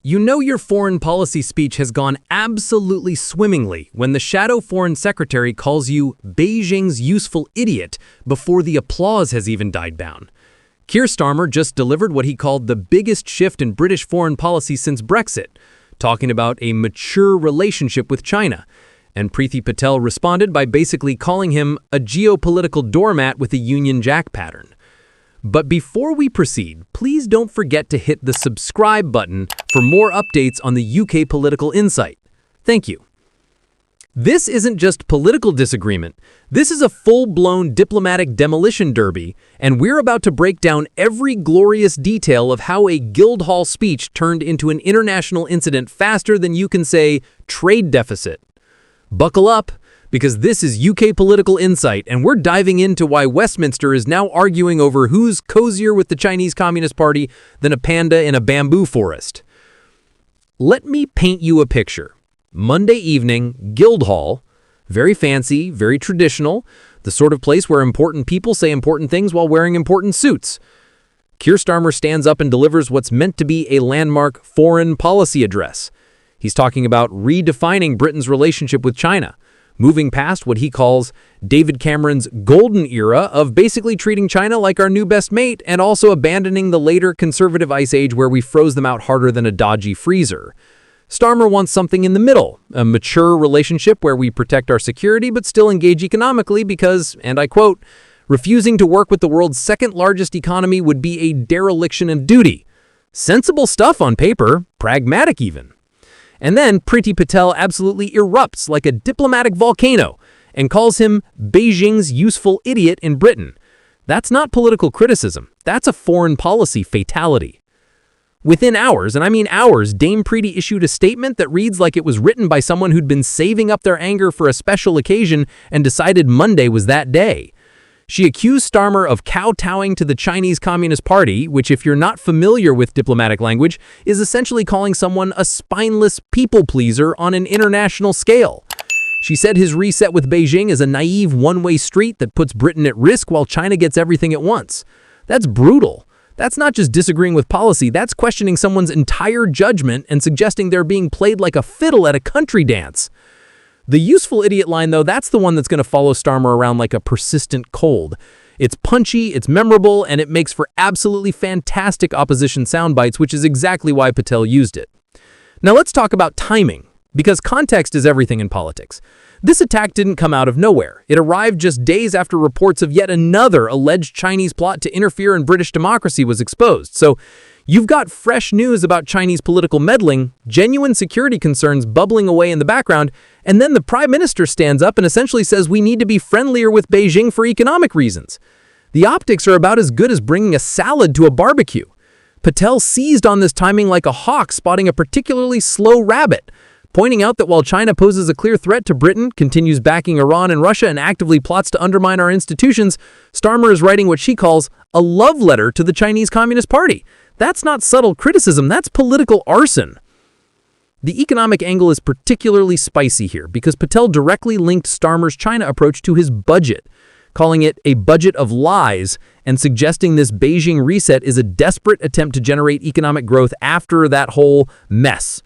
You know your foreign policy speech has gone absolutely swimmingly when the shadow foreign secretary calls you Beijing's useful idiot before the applause has even died down. Keir Starmer just delivered what he called the biggest shift in British foreign policy since Brexit, talking about a mature relationship with China. And Priti Patel responded by basically calling him a geopolitical doormat with a Union Jack pattern. But before we proceed, please don't forget to hit the subscribe button for more updates on the UK political insight. Thank you. This isn't just political disagreement. This is a full-blown diplomatic demolition derby, and we're about to break down every glorious detail of how a Guildhall speech turned into an international incident faster than you can say trade deficit. Buckle up, because this is UK Political Insight, and we're diving into why Westminster is now arguing over who's cozier with the Chinese Communist Party than a panda in a bamboo forest. Let me paint you a picture. Monday evening, Guildhall, very fancy, very traditional, the sort of place where important people say important things while wearing important suits. Keir Starmer stands up and delivers what's meant to be a landmark foreign policy address. He's talking about redefining Britain's relationship with China, moving past what he calls David Cameron's golden era of basically treating China like our new best mate and also abandoning the later conservative ice age where we froze them out harder than a dodgy freezer. Starmer wants something in the middle, a mature relationship where we protect our security but still engage economically because, and I quote, refusing to work with the world's second largest economy would be a dereliction of duty. Sensible stuff on paper, pragmatic even. And then Priti Patel absolutely erupts like a diplomatic volcano and calls him Beijing's useful idiot in Britain. That's not political criticism. That's a foreign policy fatality. Within hours, and I mean hours, Dame Priti issued a statement that reads like it was written by someone who'd been saving up their anger for a special occasion and decided Monday was that day. She accused Starmer of kowtowing to the Chinese Communist Party, which, if you're not familiar with diplomatic language, is essentially calling someone a spineless people-pleaser on an international scale. She said his reset with Beijing is a naive one-way street that puts Britain at risk while China gets everything at once. That's brutal. That's not just disagreeing with policy, that's questioning someone's entire judgment and suggesting they're being played like a fiddle at a country dance. The useful idiot line, though, that's the one that's going to follow Starmer around like a persistent cold. It's punchy, it's memorable, and it makes for absolutely fantastic opposition sound bites, which is exactly why Patel used it. Now let's talk about timing, because context is everything in politics. This attack didn't come out of nowhere. It arrived just days after reports of yet another alleged Chinese plot to interfere in British democracy was exposed. So you've got fresh news about Chinese political meddling, genuine security concerns bubbling away in the background, and then the Prime Minister stands up and essentially says we need to be friendlier with Beijing for economic reasons. The optics are about as good as bringing a salad to a barbecue. Patel seized on this timing like a hawk spotting a particularly slow rabbit, pointing out that while China poses a clear threat to Britain, continues backing Iran and Russia, and actively plots to undermine our institutions, Starmer is writing what she calls a love letter to the Chinese Communist Party. That's not subtle criticism, that's political arson. The economic angle is particularly spicy here because Patel directly linked Starmer's China approach to his budget, calling it a budget of lies and suggesting this Beijing reset is a desperate attempt to generate economic growth after that whole mess.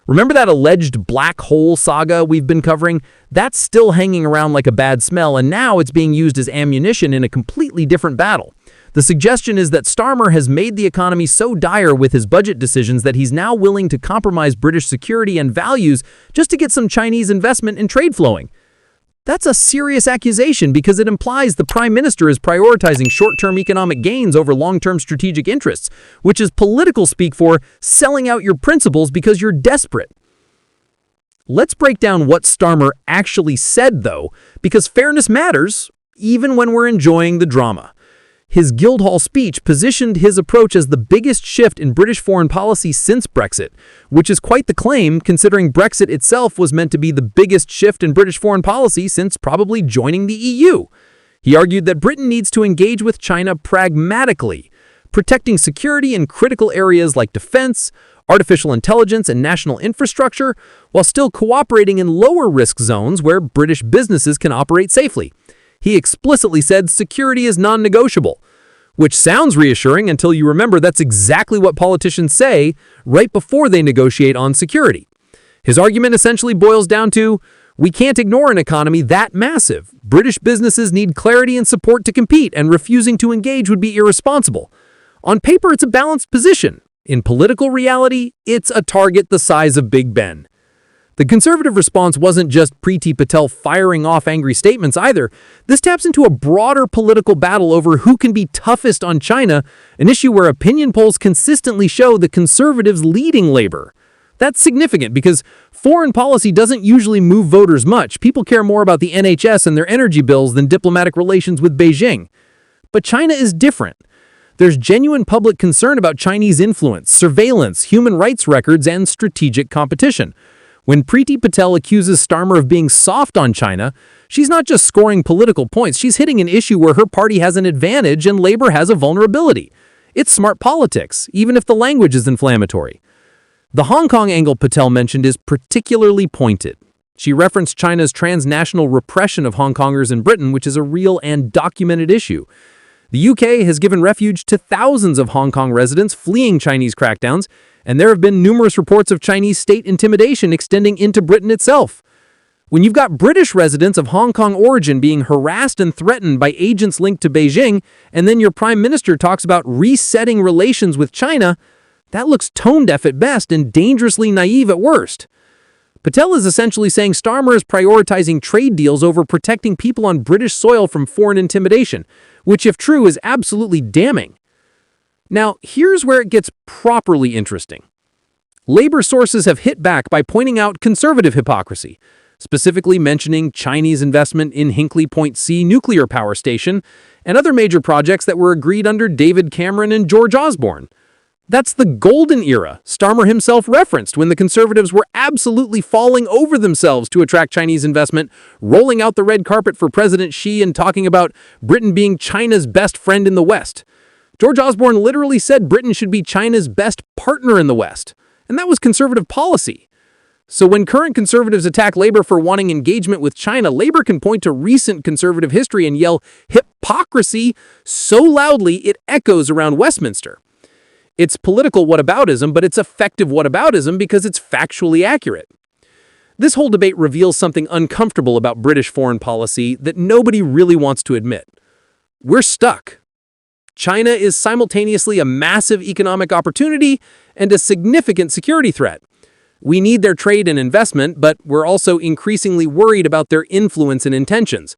Remember that alleged black hole saga we've been covering? That's still hanging around like a bad smell, and now it's being used as ammunition in a completely different battle. The suggestion is that Starmer has made the economy so dire with his budget decisions that he's now willing to compromise British security and values just to get some Chinese investment and trade flowing. That's a serious accusation because it implies the Prime Minister is prioritizing short-term economic gains over long-term strategic interests, which is political speak for selling out your principles because you're desperate. Let's break down what Starmer actually said, though, because fairness matters, even when we're enjoying the drama. His Guildhall speech positioned his approach as the biggest shift in British foreign policy since Brexit, which is quite the claim considering Brexit itself was meant to be the biggest shift in British foreign policy since probably joining the EU. He argued that Britain needs to engage with China pragmatically, protecting security in critical areas like defense, artificial intelligence, and national infrastructure, while still cooperating in lower-risk zones where British businesses can operate safely. He explicitly said security is non-negotiable. Which sounds reassuring until you remember that's exactly what politicians say right before they negotiate on security. His argument essentially boils down to, we can't ignore an economy that massive. British businesses need clarity and support to compete, and refusing to engage would be irresponsible. On paper, it's a balanced position. In political reality, it's a target the size of Big Ben. The Conservative response wasn't just Priti Patel firing off angry statements either. This taps into a broader political battle over who can be toughest on China, an issue where opinion polls consistently show the Conservatives leading Labour. That's significant because foreign policy doesn't usually move voters much. People care more about the NHS and their energy bills than diplomatic relations with Beijing. But China is different. There's genuine public concern about Chinese influence, surveillance, human rights records, and strategic competition. When Priti Patel accuses Starmer of being soft on China, she's not just scoring political points, she's hitting an issue where her party has an advantage and Labour has a vulnerability. It's smart politics, even if the language is inflammatory. The Hong Kong angle Patel mentioned is particularly pointed. She referenced China's transnational repression of Hong Kongers in Britain, which is a real and documented issue. The UK has given refuge to thousands of Hong Kong residents fleeing Chinese crackdowns, and there have been numerous reports of Chinese state intimidation extending into Britain itself. When you've got British residents of Hong Kong origin being harassed and threatened by agents linked to Beijing, and then your prime minister talks about resetting relations with China, that looks tone-deaf at best and dangerously naive at worst. Patel is essentially saying Starmer is prioritizing trade deals over protecting people on British soil from foreign intimidation, which, if true, is absolutely damning. Now, here's where it gets properly interesting. Labour sources have hit back by pointing out Conservative hypocrisy, specifically mentioning Chinese investment in Hinkley Point C nuclear power station and other major projects that were agreed under David Cameron and George Osborne. That's the golden era Starmer himself referenced when the Conservatives were absolutely falling over themselves to attract Chinese investment, rolling out the red carpet for President Xi and talking about Britain being China's best friend in the West. George Osborne literally said Britain should be China's best partner in the West, and that was Conservative policy. So when current Conservatives attack Labour for wanting engagement with China, Labour can point to recent Conservative history and yell hypocrisy so loudly it echoes around Westminster. It's political whataboutism, but it's effective whataboutism because it's factually accurate. This whole debate reveals something uncomfortable about British foreign policy that nobody really wants to admit. We're stuck. China is simultaneously a massive economic opportunity and a significant security threat. We need their trade and investment, but we're also increasingly worried about their influence and intentions.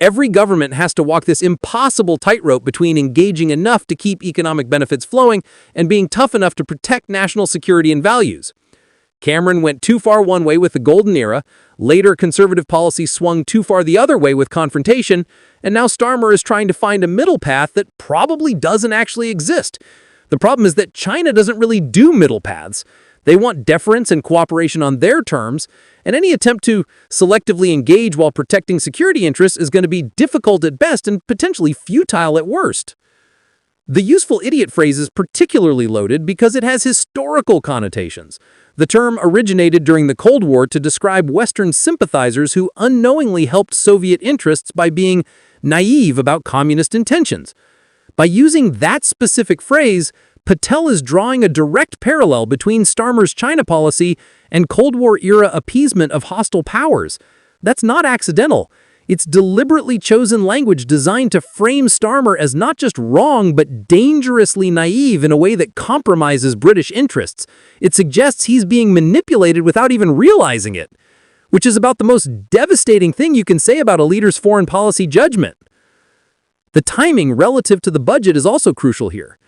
Every government has to walk this impossible tightrope between engaging enough to keep economic benefits flowing and being tough enough to protect national security and values. Cameron went too far one way with the golden era, later Conservative policy swung too far the other way with confrontation, and now Starmer is trying to find a middle path that probably doesn't actually exist. The problem is that China doesn't really do middle paths. They want deference and cooperation on their terms, and any attempt to selectively engage while protecting security interests is going to be difficult at best and potentially futile at worst. The useful idiot phrase is particularly loaded because it has historical connotations. The term originated during the Cold War to describe Western sympathizers who unknowingly helped Soviet interests by being naive about communist intentions. By using that specific phrase, Patel is drawing a direct parallel between Starmer's China policy and Cold War-era appeasement of hostile powers. That's not accidental. It's deliberately chosen language designed to frame Starmer as not just wrong, but dangerously naive in a way that compromises British interests. It suggests he's being manipulated without even realizing it, which is about the most devastating thing you can say about a leader's foreign policy judgment. The timing relative to the budget is also crucial here.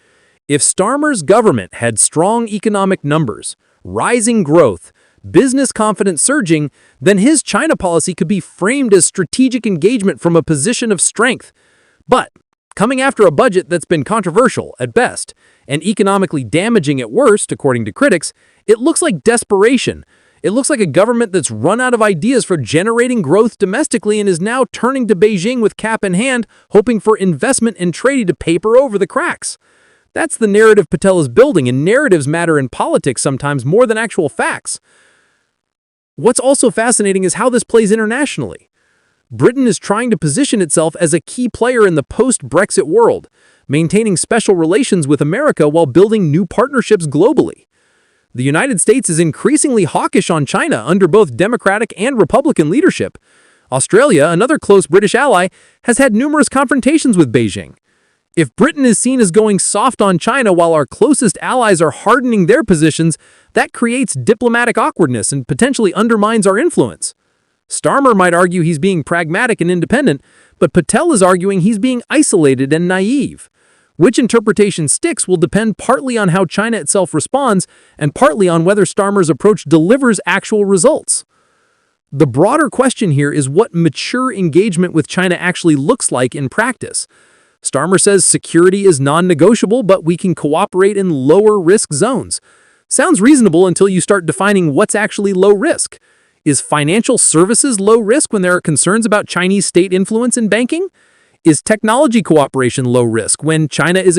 If Starmer's government had strong economic numbers, rising growth, business confidence surging, then his China policy could be framed as strategic engagement from a position of strength. But coming after a budget that's been controversial at best and economically damaging at worst, according to critics, it looks like desperation. It looks like a government that's run out of ideas for generating growth domestically and is now turning to Beijing with cap in hand, hoping for investment and trade to paper over the cracks. That's the narrative Patel is building, and narratives matter in politics sometimes more than actual facts. What's also fascinating is how this plays internationally. Britain is trying to position itself as a key player in the post-Brexit world, maintaining special relations with America while building new partnerships globally. The United States is increasingly hawkish on China under both Democratic and Republican leadership. Australia, another close British ally, has had numerous confrontations with Beijing. If Britain is seen as going soft on China while our closest allies are hardening their positions, that creates diplomatic awkwardness and potentially undermines our influence. Starmer might argue he's being pragmatic and independent, but Patel is arguing he's being isolated and naive. Which interpretation sticks will depend partly on how China itself responds and partly on whether Starmer's approach delivers actual results. The broader question here is what mature engagement with China actually looks like in practice. Starmer says security is non-negotiable, but we can cooperate in lower-risk zones. Sounds reasonable until you start defining what's actually low risk. Is financial services low risk when there are concerns about Chinese state influence in banking? Is technology cooperation low risk when China is